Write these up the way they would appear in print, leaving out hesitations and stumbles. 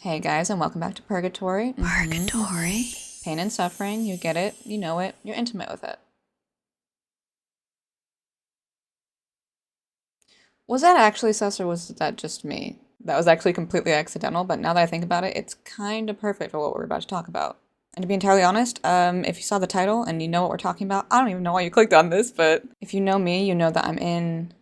Hey guys, and welcome back to Purgatory. Purgatory? Pain and suffering, you get it, you know it, you're intimate with it. Was that actually sus or was that just me? That was actually completely accidental, but now that I think about it, it's kind of perfect for what we're about to talk about. And to be entirely honest, if you saw the title and you know what we're talking about, I don't even know why you clicked on this, but if you know me, you know that I'm in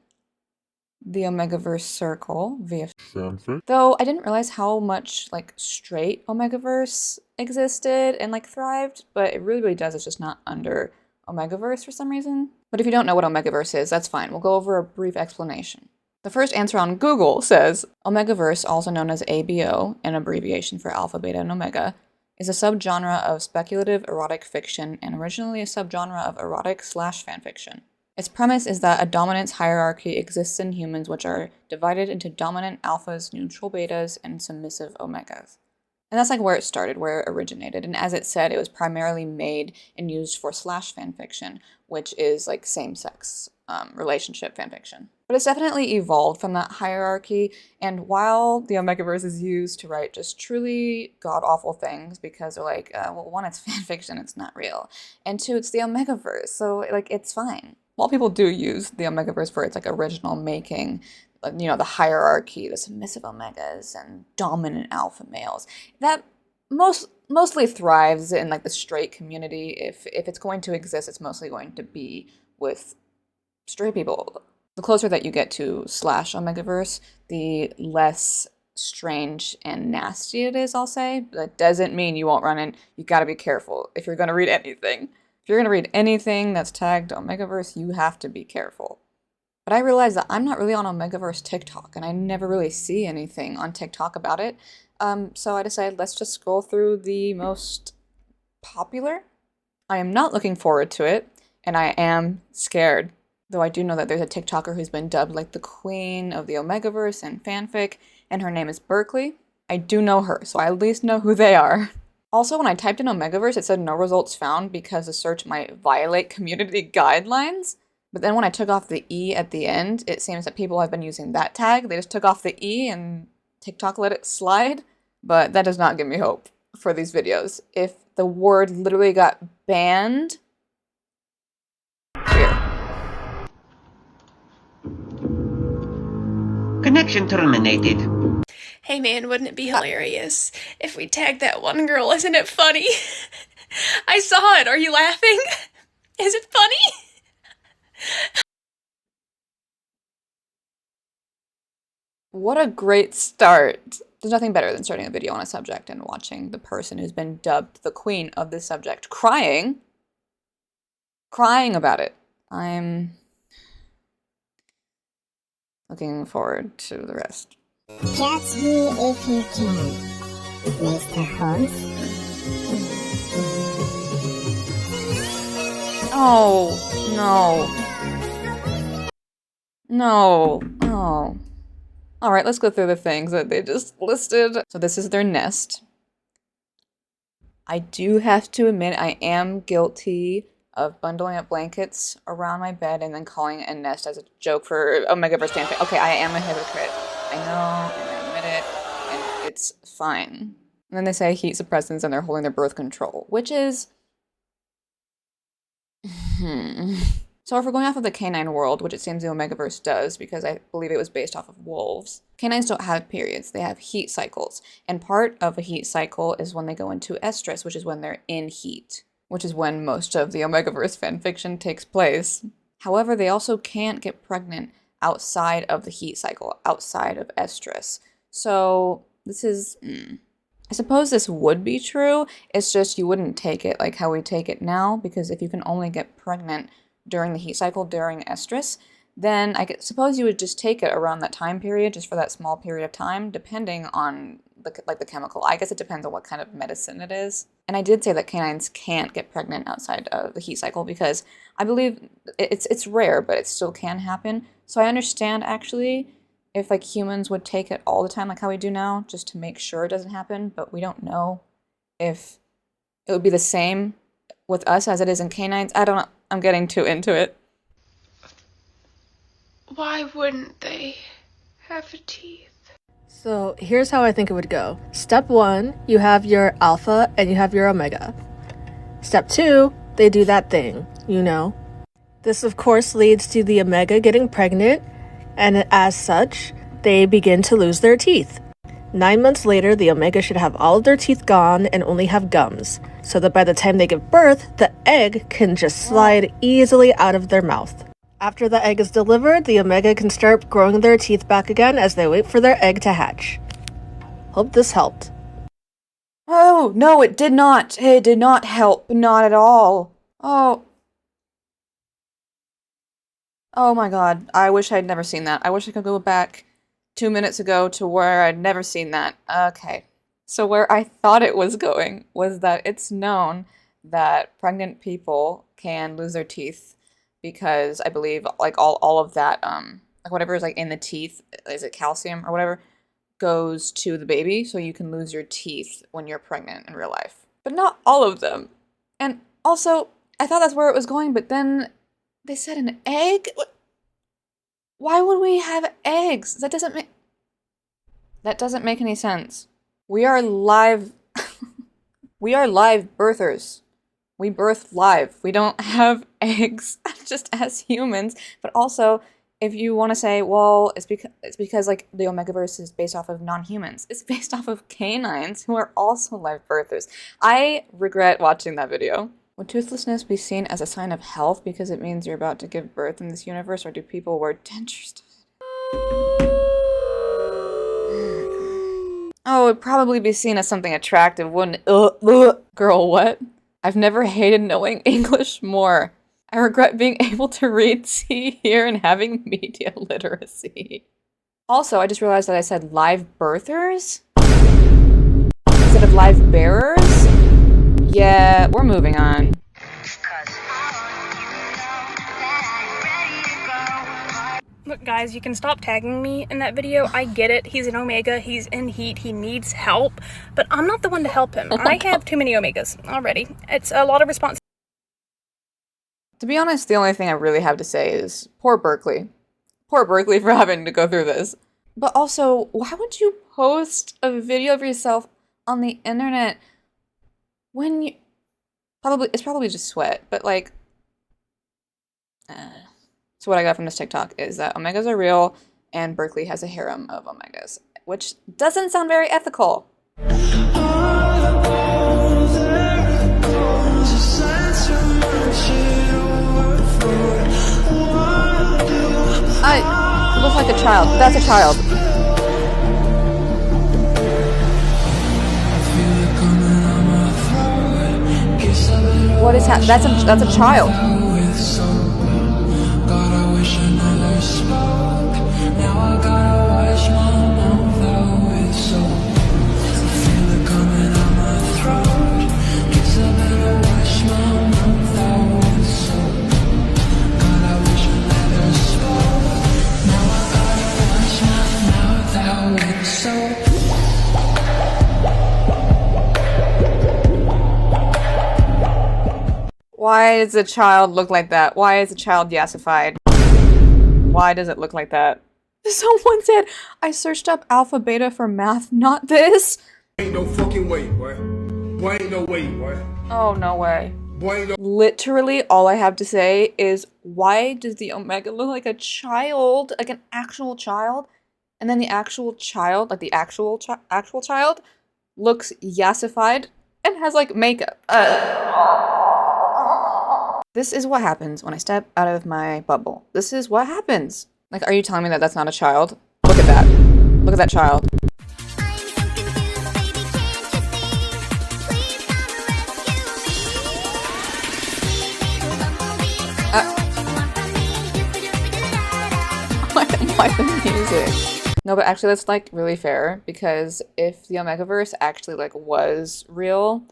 the Omegaverse circle via fanfic. Though I didn't realize how much like straight Omegaverse existed and like thrived, but it really does. It's just not under Omegaverse for some reason. But if you don't know what Omegaverse is, that's fine. We'll go over a brief explanation. The first answer on Google says Omegaverse, also known as ABO, an abbreviation for alpha, beta, and omega, is a subgenre of speculative erotic fiction and originally a subgenre of erotic/fanfiction. Its premise is that a dominance hierarchy exists in humans which are divided into dominant alphas, neutral betas, and submissive omegas. And that's like where it started, where it originated. And as it said, it was primarily made and used for slash fanfiction, which is like same-sex relationship fanfiction. But it's definitely evolved from that hierarchy. And while the Omegaverse is used to write just truly god-awful things, because they're like, well, one, it's fanfiction, it's not real. And two, it's the Omegaverse, so like it's fine. While people do use the Omegaverse for its like original making, the hierarchy, the submissive omegas and dominant alpha males, that mostly thrives in like the straight community. If it's going to exist, it's mostly going to be with straight people. The closer that you get to slash Omegaverse, the less strange and nasty it is, I'll say. That doesn't mean you won't run in. You gotta be careful if you're gonna read anything. If you're gonna read anything that's tagged Omegaverse, you have to be careful. But I realized that I'm not really on Omegaverse TikTok, and I never really see anything on TikTok about it. So I decided let's just scroll through the most popular. I am not looking forward to it, and I am scared. Though I do know that there's a TikToker who's been dubbed like the queen of the Omegaverse and fanfic, and her name is Berkeley. I do know her, so I at least know who they are. Also, when I typed in Omegaverse, it said no results found because the search might violate community guidelines. But then when I took off the E at the end, it seems that people have been using that tag. They just took off the E and TikTok let it slide. But that does not give me hope for these videos. If the word literally got banned, here. Connection terminated. Hey man, wouldn't it be hilarious if we tagged that one girl? Isn't it funny? I saw it. Are you laughing? Is it funny? What a great start. There's nothing better than starting a video on a subject and watching the person who's been dubbed the queen of this subject crying about it. I'm looking forward to the rest. Catch me if you can, Mr. Holmes. Oh, no. Oh. Alright, let's go through the things that they just listed. So this is their nest. I do have to admit I am guilty of bundling up blankets around my bed and then calling it a nest as a joke for Omegaverse fanfic. Okay, I am a hypocrite. I know, and I admit it, and it's fine. And then they say heat suppressants and they're holding their birth control, which is... So if we're going off of the canine world, which it seems the Omegaverse does, because I believe it was based off of wolves, canines don't have periods, they have heat cycles. And part of a heat cycle is when they go into estrus, which is when they're in heat, which is when most of the Omegaverse fanfiction takes place. However, they also can't get pregnant outside of the heat cycle, outside of estrus. So this is... I suppose this would be true, it's just you wouldn't take it like how we take it now, because if you can only get pregnant during the heat cycle, during estrus, then suppose you would just take it around that time period, just for that small period of time, depending on the chemical. I guess it depends on what kind of medicine it is. And I did say that canines can't get pregnant outside of the heat cycle because I believe it's rare, but it still can happen. So I understand actually if like humans would take it all the time, like how we do now, just to make sure it doesn't happen, but we don't know if it would be the same with us as it is in canines. I don't know. I'm getting too into it. Why wouldn't they have teeth? So here's how I think it would go. Step 1, you have your alpha and you have your omega. Step 2, they do that thing, you know. This of course leads to the omega getting pregnant, and as such, they begin to lose their teeth. 9 months later, the omega should have all of their teeth gone and only have gums, so that by the time they give birth, the egg can just slide easily out of their mouth. After the egg is delivered, the omega can start growing their teeth back again as they wait for their egg to hatch. Hope this helped. Oh, no, it did not. It did not help. Not at all. Oh. Oh my god. I wish I'd never seen that. I wish I could go back 2 minutes ago to where I'd never seen that. Okay. So where I thought it was going was that it's known that pregnant people can lose their teeth because I believe like all of that like whatever is like in the teeth, is it calcium or whatever, goes to the baby, so you can lose your teeth when you're pregnant in real life. But not all of them. And also, I thought that's where it was going, but then they said an egg? Why would we have eggs? That doesn't make any sense. We are live we are live birthers. We birth live. We don't have eggs just as humans. But also, if you want to say, well, it's because like the Omegaverse is based off of non-humans. It's based off of canines who are also live birthers. I regret watching that video. Would toothlessness be seen as a sign of health because it means you're about to give birth in this universe, or do people wear dentures? Oh, it'd probably be seen as something attractive, wouldn't it? Girl, what? I've never hated knowing English more. I regret being able to read, see, hear, and having media literacy. Also, I just realized that I said live birthers instead of live bearers. Yeah, we're moving on. Look, guys, you can stop tagging me in that video. I get it. He's an Omega. He's in heat. He needs help. But I'm not the one to help him. I have too many Omegas already. It's a lot of responsibility. To be honest, the only thing I really have to say is poor Berkeley. Poor Berkeley for having to go through this. But also, why would you post a video of yourself on the internet when you... It's probably just sweat, but like... So what I got from this TikTok is that Omegas are real, and Berkeley has a harem of Omegas, which doesn't sound very ethical. It looks like a child. That's a child. What is happening? That's a child. Why does a child look like that? Why is a child yassified? Why does it look like that? Someone said, I searched up alpha beta for math, not this. Ain't no fucking way, boy. Boy, ain't no way, boy. Oh, no way. Boy, ain't no... Literally, all I have to say is, why does the Omega look like a child? Like an actual child? And then the actual child, like the actual child, looks yassified and has like makeup. This is what happens when I step out of my bubble. This is what happens. Like, are you telling me that that's not a child? Look at that. Look at that child. Why the music? No, but actually that's like really fair, because if the Omegaverse actually like was real,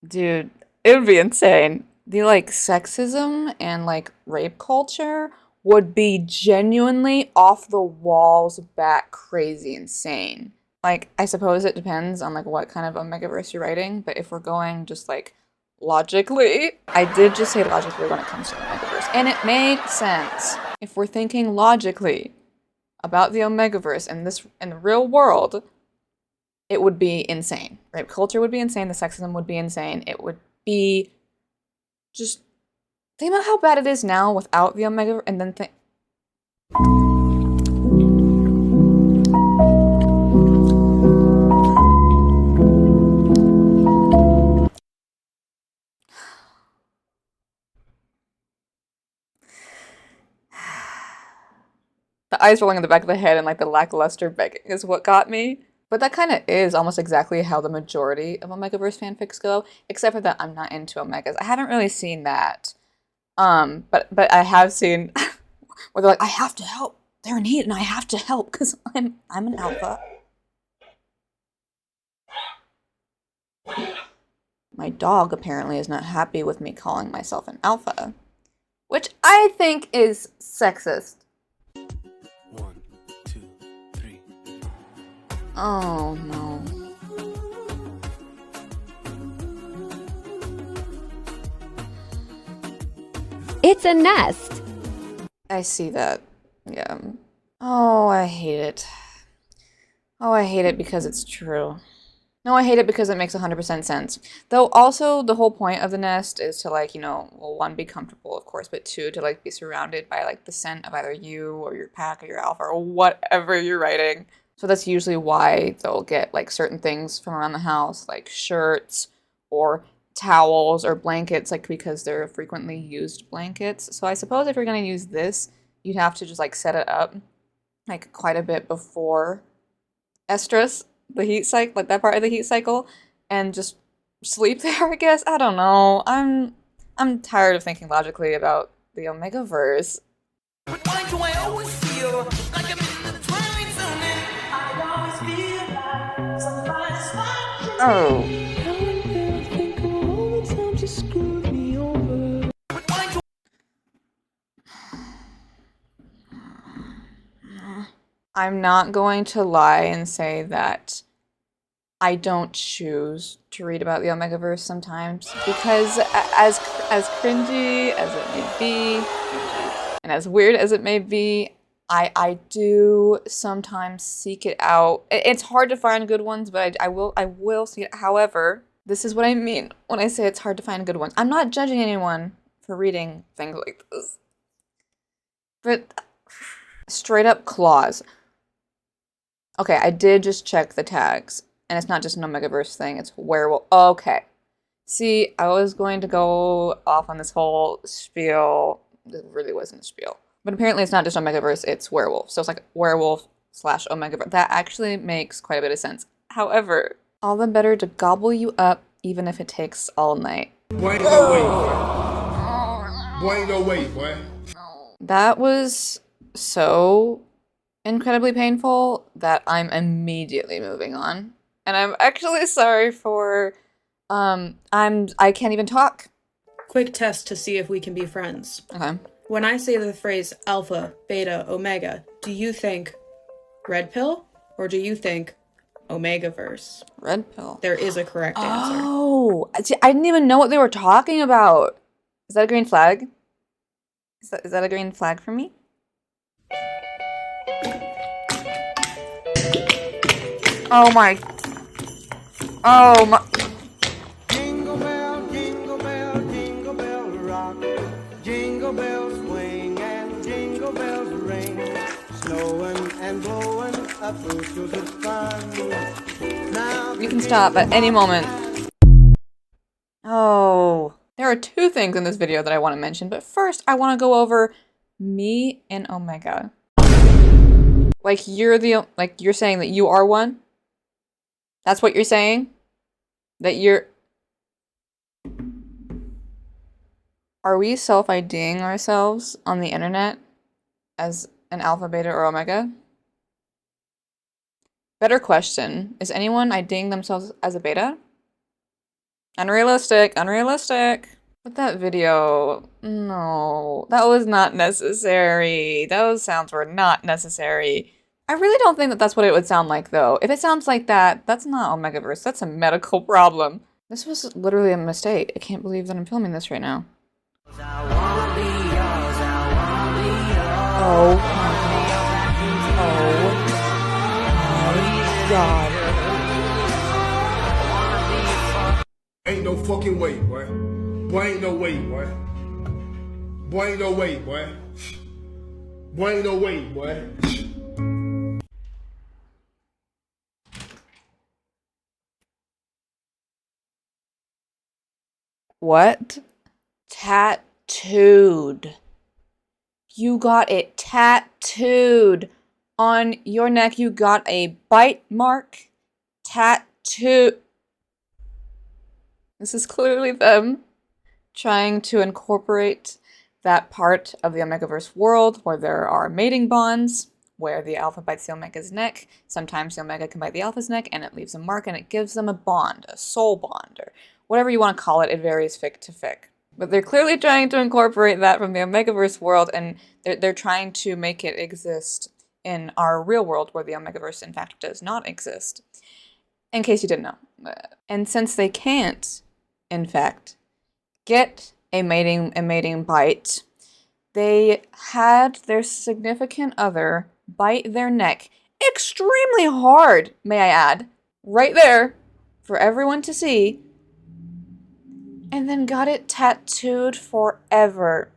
dude, it would be insane. The like sexism and like rape culture would be genuinely off the walls, bat crazy insane. Like, I suppose it depends on like what kind of Omegaverse you're writing, but if we're going just like logically, I did just say logically when it comes to Omegaverse, and it made sense. If we're thinking logically, about the Omegaverse in the real world, it would be insane. Rape culture would be insane, the sexism would be insane. It would be just think about how bad it is now without the Omegaverse, and then think the eyes rolling in the back of the head and like the lackluster begging is what got me. But that kind of is almost exactly how the majority of Omegaverse fanfics go, except for that I'm not into Omegas. I haven't really seen that. But I have seen where they're like, I have to help. They're in heat and I have to help because I'm an alpha. My dog apparently is not happy with me calling myself an alpha, which I think is sexist. 1, 2, 3. Oh no. It's a nest. I see that. Yeah. Oh, I hate it. Oh, I hate it because it's true. No, I hate it because it makes 100% sense. Though also the whole point of the nest is to like, well, one, be comfortable, of course, but two, to like be surrounded by like the scent of either you or your pack or your alpha or whatever you're writing. So that's usually why they'll get like certain things from around the house, like shirts or towels or blankets, like because they're frequently used blankets. So I suppose if you're going to use this, you'd have to just like set it up like quite a bit before estrus, the heat cycle, like that part of the heat cycle, and just sleep there, I guess. I don't know. I'm tired of thinking logically about the Omegaverse. But why do I always feel like I'm in the twilight zone? I always feel like somebody's watching me. Oh. I'm not going to lie and say that I don't choose to read about the Omegaverse sometimes because as cringy as it may be and as weird as it may be, I do sometimes seek it out. It's hard to find good ones, but I will see it. However, this is what I mean when I say it's hard to find good ones. I'm not judging anyone for reading things like this, but straight up claws. Okay, I did just check the tags, and it's not just an Omegaverse thing, it's werewolf. Okay. See, I was going to go off on this whole spiel. It really wasn't a spiel. But apparently it's not just Omegaverse, it's werewolf. So it's like werewolf / Omegaverse. That actually makes quite a bit of sense. However, all the better to gobble you up, even if it takes all night. Boy, ain't no way, boy. Boy, ain't no way, boy. That was so incredibly painful that I'm immediately moving on. And I'm actually sorry for I can't even talk. Quick test to see if we can be friends. Okay. When I say the phrase alpha, beta, omega, do you think red pill or do you think Omegaverse? Red pill. There is a correct answer. Oh, see, I didn't even know what they were talking about. Is that a green flag? Is that a green flag for me? Oh my. Oh my. Jingle bell, jingle bell, jingle bell rock. Jingle bells swing and jingle bells ring. Snowing and blowing up through the fun. Now You can stop at any moment. Oh. There are two things in this video that I want to mention, but first I want to go over me and Omega. Like you're saying that you are one? That's what you're saying? That you're... Are we self-IDing ourselves on the internet as an alpha, beta, or omega? Better question. Is anyone IDing themselves as a beta? Unrealistic, unrealistic. But that video, no, that was not necessary. Those sounds were not necessary. I really don't think that that's what it would sound like, though. If it sounds like that, that's not Omegaverse. That's a medical problem. This was literally a mistake. I can't believe that I'm filming this right now. Oh. Oh. God. Ain't no fucking way, boy. Boy, ain't no way, boy. Boy, ain't no way, boy. Boy, ain't no way, boy. What? Tattooed. You got it tattooed. On your neck, you got a bite mark. Tattoo. This is clearly them trying to incorporate that part of the Omegaverse world where there are mating bonds, where the alpha bites the Omega's neck. Sometimes the Omega can bite the alpha's neck and it leaves a mark and it gives them a bond, a soul bond, or whatever you want to call it. It varies fic to fic. But they're clearly trying to incorporate that from the Omegaverse world, and they're trying to make it exist in our real world where the Omegaverse in fact does not exist. In case you didn't know. And since they can't, in fact, get a mating bite, they had their significant other bite their neck extremely hard, may I add, right there for everyone to see, and then got it tattooed forever.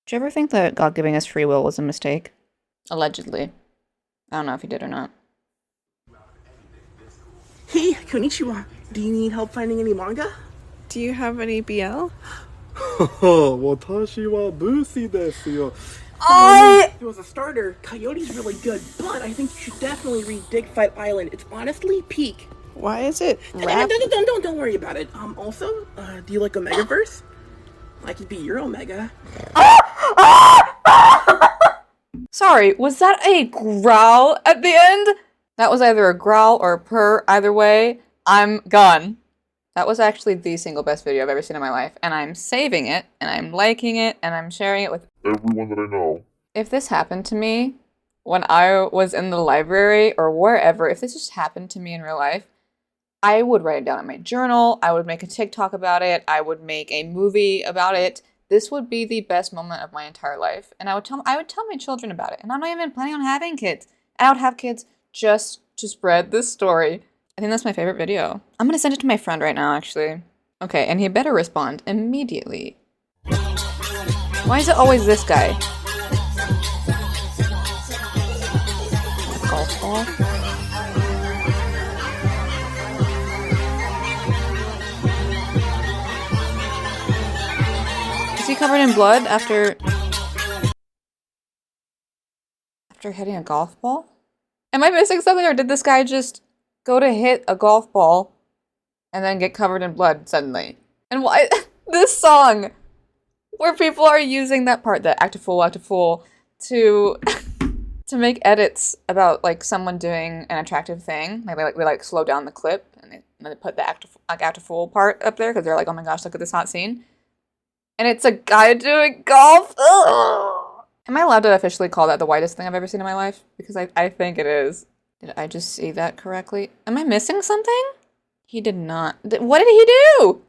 Did you ever think that God giving us free will was a mistake? Allegedly. I don't know if he did or not. Hey, konnichiwa. Do you need help finding any manga? Do you have any BL? 私はブーシーですよ. It was a starter. Coyote's really good, but I think you should definitely read Dig Fight Island. It's honestly peak. Why is it rap? Don't worry about it. Also, do you like Omegaverse? I could be your Omega. Sorry, was that a growl at the end? That was either a growl or a purr. Either way, I'm gone. That was actually the single best video I've ever seen in my life, and I'm saving it, and I'm liking it, and I'm sharing it with everyone that I know. If this happened to me when I was in the library or wherever, if this just happened to me in real life, I would write it down in my journal, I would make a TikTok about it, I would make a movie about it. This would be the best moment of my entire life, and I would tell my children about it, and I'm not even planning on having kids. And I would have kids just to spread this story. I think that's my favorite video. I'm gonna send it to my friend right now, actually. Okay, and he better respond immediately. Why is it always this guy? Golf ball? Is he covered in blood after hitting a golf ball? Am I missing something, or did this guy just go to hit a golf ball and then get covered in blood suddenly? And why this song where people are using that part, the act a fool, to make edits about like someone doing an attractive thing. Like they slow down the clip and they put the act a fool part up there because they're like, oh my gosh, look at this hot scene. And it's a guy doing golf. Ugh. Am I allowed to officially call that the whitest thing I've ever seen in my life? Because I think it is. Did I just see that correctly? Am I missing something? He did not. What did he do?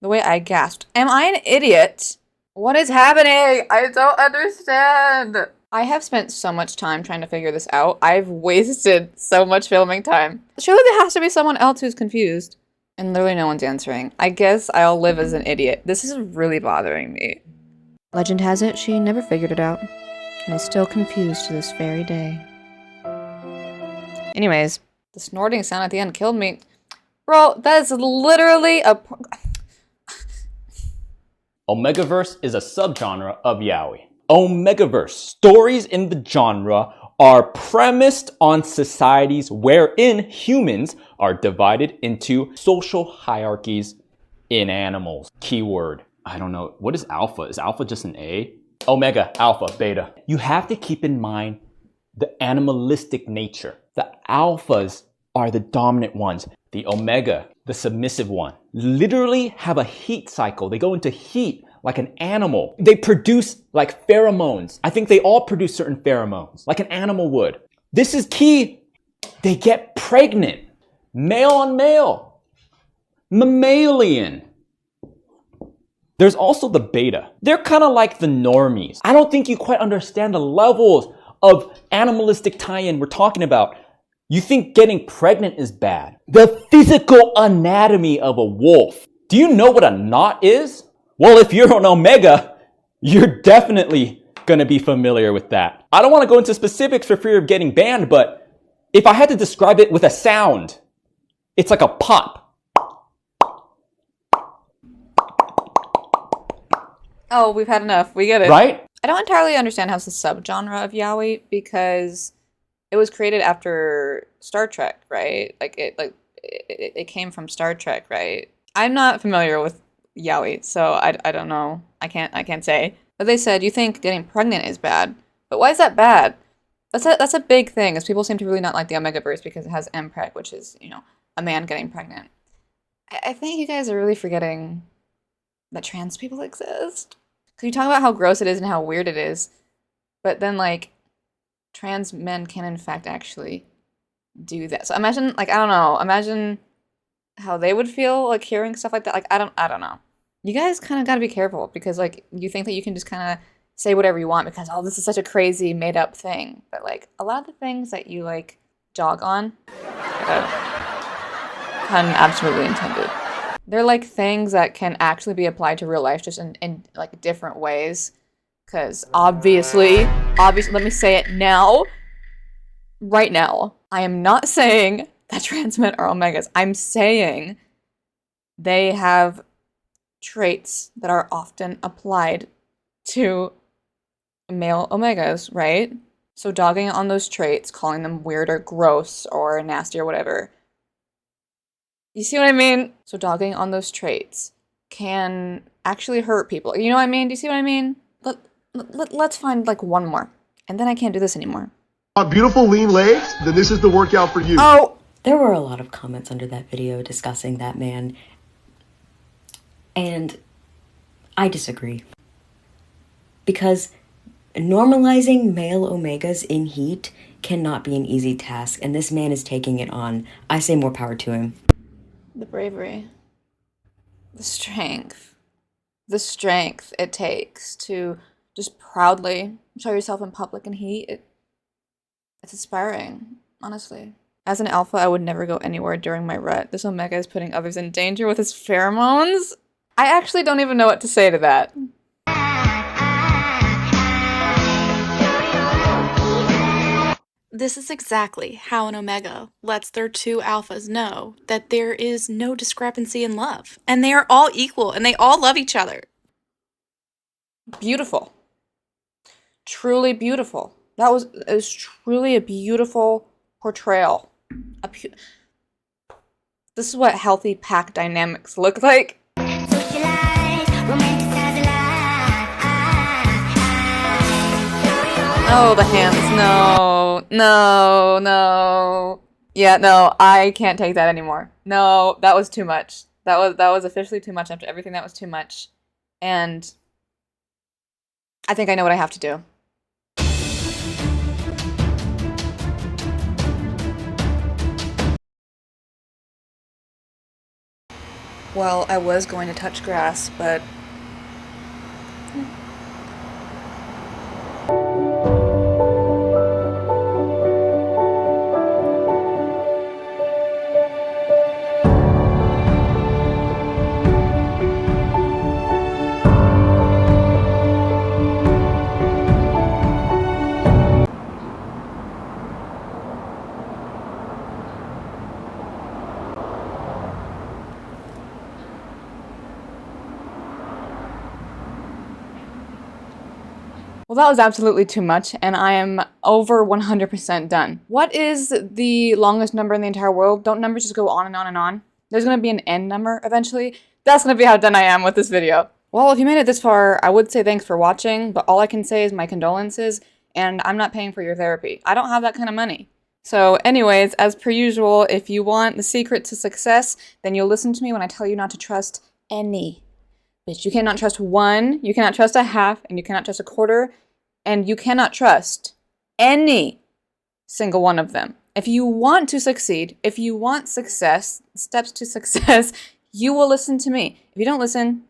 The way I gasped. Am I an idiot? What is happening? I don't understand. I have spent so much time trying to figure this out. I've wasted so much filming time. Surely there has to be someone else who's confused. And literally no one's answering. I guess I'll live as an idiot. This is really bothering me. Legend has it, she never figured it out. And is still confused to this very day. Anyways, the snorting sound at the end killed me. Bro, that is literally a... Omegaverse is a subgenre of yaoi. Omegaverse stories in the genre are premised on societies wherein humans are divided into social hierarchies in animals. Keyword. I don't know. What is alpha? Is alpha just an A? Omega, alpha, beta. You have to keep in mind the animalistic nature. The alphas are the dominant ones. The omega, the submissive one, literally have a heat cycle. They go into heat like an animal. They produce like pheromones. I think they all produce certain pheromones, like an animal would. This is key. They get pregnant. Male on male. Mammalian. There's also the beta. They're kind of like the normies. I don't think you quite understand the levels of animalistic tie-in we're talking about. You think getting pregnant is bad. The physical anatomy of a wolf. Do you know what a knot is? Well, if you're an Omega, you're definitely gonna be familiar with that. I don't want to go into specifics for fear of getting banned, but if I had to describe it with a sound, it's like a pop. Oh, we've had enough. We get it. Right? I don't entirely understand how it's a subgenre of yaoi because it was created after Star Trek, right? It came from Star Trek, right? I'm not familiar with yaoi, so I don't know. I can't say. But they said you think getting pregnant is bad, but why is that bad? That's a big thing, as people seem to really not like the Omegaverse because it has mpreg, which is, you know, a man getting pregnant. I think you guys are really forgetting that trans people exist. Because you talk about how gross it is and how weird it is, but then, like, trans men can, in fact, actually do that. So imagine, like, I don't know, imagine how they would feel, like, hearing stuff like that. Like, I don't know. You guys kind of got to be careful because, like, you think that you can just kind of say whatever you want because, oh, this is such a crazy, made-up thing. But, like, a lot of the things that you, like, jog on, pun absolutely intended. They're like things that can actually be applied to real life just in like different ways. Because obviously, let me say it now, right now, I am not saying that trans men are Omegas. I'm saying they have traits that are often applied to male Omegas, right? So dogging on those traits, calling them weird or gross or nasty or whatever. You see what I mean? So dogging on those traits can actually hurt people. You know what I mean? Do you see what I mean? Let's find like one more. And then I can't do this anymore. Want beautiful lean legs? Then this is the workout for you. Oh! There were a lot of comments under that video discussing that man. And I disagree. Because normalizing male Omegas in heat cannot be an easy task. And this man is taking it on. I say more power to him. The bravery, the strength it takes to just proudly show yourself in public in heat, it's inspiring, honestly. As an alpha, I would never go anywhere during my rut. This Omega is putting others in danger with his pheromones. I actually don't even know what to say to that. This is exactly how an Omega lets their two alphas know that there is no discrepancy in love. And they are all equal and they all love each other. Beautiful. Truly beautiful. It was truly a beautiful portrayal. This is what healthy pack dynamics look like. Oh, the hands. No. Yeah, no, I can't take that anymore. No, that was too much. That was officially too much. After everything, that was too much. And I think I know what I have to do. Well, I was going to touch grass, but well, that was absolutely too much, and I am over 100% done. What is the longest number in the entire world? Don't numbers just go on and on and on? There's going to be an end number eventually. That's going to be how done I am with this video. Well, if you made it this far, I would say thanks for watching, but all I can say is my condolences, and I'm not paying for your therapy. I don't have that kind of money. So anyways, as per usual, if you want the secret to success, then you'll listen to me when I tell you not to trust any bitch. You cannot trust one, you cannot trust a half, and you cannot trust a quarter, and you cannot trust any single one of them. If you want to succeed, if you want success, steps to success, you will listen to me. If you don't listen,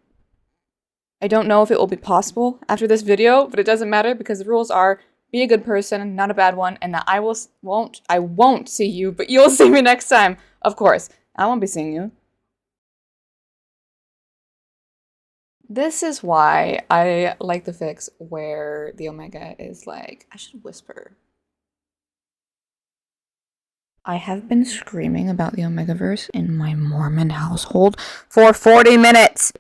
I don't know if it will be possible after this video, but it doesn't matter because the rules are be a good person, not a bad one, and that I won't see you, but you'll see me next time. Of course, I won't be seeing you. This is why I like the fix where the Omega is like, I should whisper. I have been screaming about the Omegaverse in my Mormon household for 40 minutes.